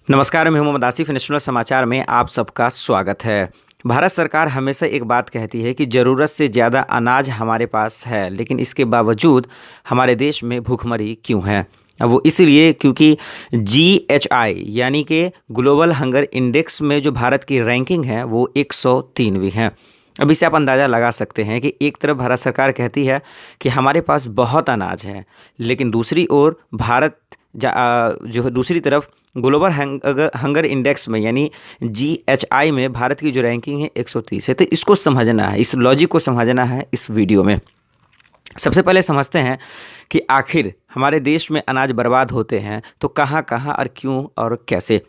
नमस्कार, मैं मोहम्मद आसिफ। नेशनल समाचार में आप सबका स्वागत है। भारत सरकार हमेशा एक बात कहती है कि ज़रूरत से ज़्यादा अनाज हमारे पास है, लेकिन इसके बावजूद हमारे देश में भूखमरी क्यों है? अब वो इसलिए क्योंकि GHI यानी कि ग्लोबल हंगर इंडेक्स में जो भारत की रैंकिंग है वो 103वीं है। अब इससे आप अंदाज़ा लगा सकते हैं कि एक तरफ भारत सरकार कहती है कि हमारे पास बहुत अनाज है, लेकिन दूसरी ओर जो दूसरी तरफ ग्लोबल हंगर इंडेक्स में यानी GHI में भारत की जो रैंकिंग है 130 है। तो इसको समझना है, इस लॉजिक को समझना है इस वीडियो में। सबसे पहले समझते हैं कि आखिर हमारे देश में अनाज बर्बाद होते हैं तो कहाँ कहाँ और क्यों और कैसे।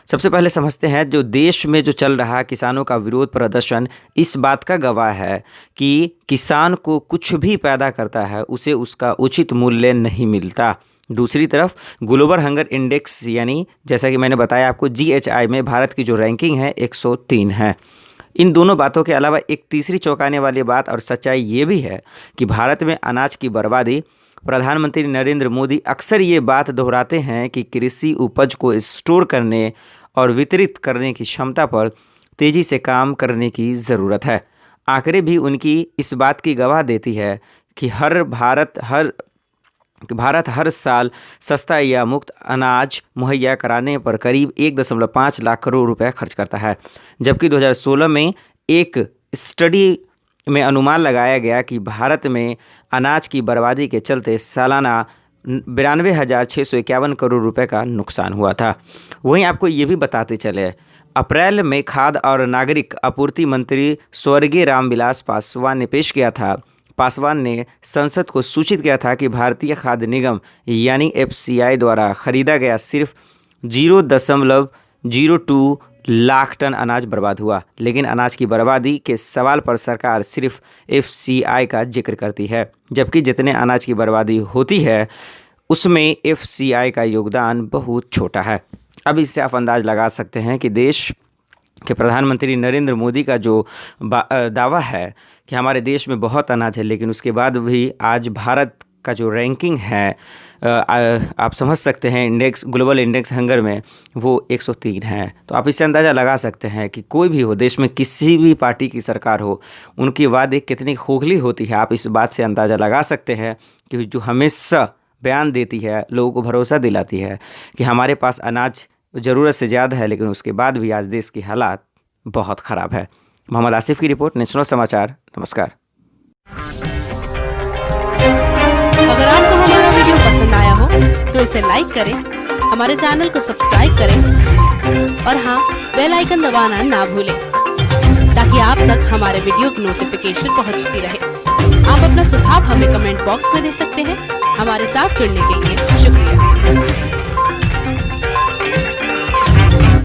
सबसे पहले समझते हैं जो देश में जो चल रहा किसानों का विरोध प्रदर्शन इस बात का गवाह है कि किसान को कुछ भी पैदा करता है उसे उसका उचित मूल्य नहीं मिलता। दूसरी तरफ ग्लोबल हंगर इंडेक्स यानी जैसा कि मैंने बताया आपको GHI में भारत की जो रैंकिंग है 103 है। इन दोनों बातों के अलावा एक तीसरी चौंकाने वाली बात और सच्चाई ये भी है कि भारत में अनाज की बर्बादी, प्रधानमंत्री नरेंद्र मोदी अक्सर ये बात दोहराते हैं कि कृषि उपज को स्टोर करने और वितरित करने की क्षमता पर तेज़ी से काम करने की ज़रूरत है। आंकड़े भी उनकी इस बात की गवाह देती है कि भारत हर साल सस्ता या मुफ्त अनाज मुहैया कराने पर करीब 1.5 लाख करोड़ रुपए खर्च करता है, जबकि 2016 में एक स्टडी में अनुमान लगाया गया कि भारत में अनाज की बर्बादी के चलते सालाना 92,651 करोड़ रुपए का नुकसान हुआ था। वहीं आपको ये भी बताते चले, अप्रैल में खाद्य और नागरिक आपूर्ति मंत्री स्वर्गीय रामविलास पासवान ने संसद को सूचित किया था कि भारतीय खाद्य निगम यानी FCI द्वारा खरीदा गया सिर्फ 0.02 लाख टन अनाज बर्बाद हुआ। लेकिन अनाज की बर्बादी के सवाल पर सरकार सिर्फ FCI का जिक्र करती है, जबकि जितने अनाज की बर्बादी होती है उसमें FCI का योगदान बहुत छोटा है। अब इससे आप अंदाज लगा सकते हैं कि देश कि प्रधानमंत्री नरेंद्र मोदी का जो दावा है कि हमारे देश में बहुत अनाज है, लेकिन उसके बाद भी आज भारत का जो रैंकिंग है आप समझ सकते हैं ग्लोबल इंडेक्स हंगर में वो 103 है। तो आप इससे अंदाज़ा लगा सकते हैं कि कोई भी हो, देश में किसी भी पार्टी की सरकार हो, उनकी वादे कितनी खोखली होती है। आप इस बात से अंदाज़ा लगा सकते हैं कि जो हमेशा बयान देती है, लोगों को भरोसा दिलाती है कि हमारे पास अनाज ज़रूरत से ज़्यादा है, लेकिन उसके बाद भी आज देश की हालात बहुत ख़राब है। मोहम्मद आसिफ की रिपोर्ट, नेशनल समाचार। नमस्कार। अगर आपको हमारा वीडियो पसंद आया हो तो इसे लाइक करें, हमारे चैनल को सब्सक्राइब करें और हाँ, बेल आइकन दबाना ना भूलें ताकि आप तक हमारे वीडियो की नोटिफिकेशन पहुंचती रहे। आप अपना सुझाव हमें कमेंट बॉक्स में दे सकते हैं। हमारे साथ जुड़ने के लिए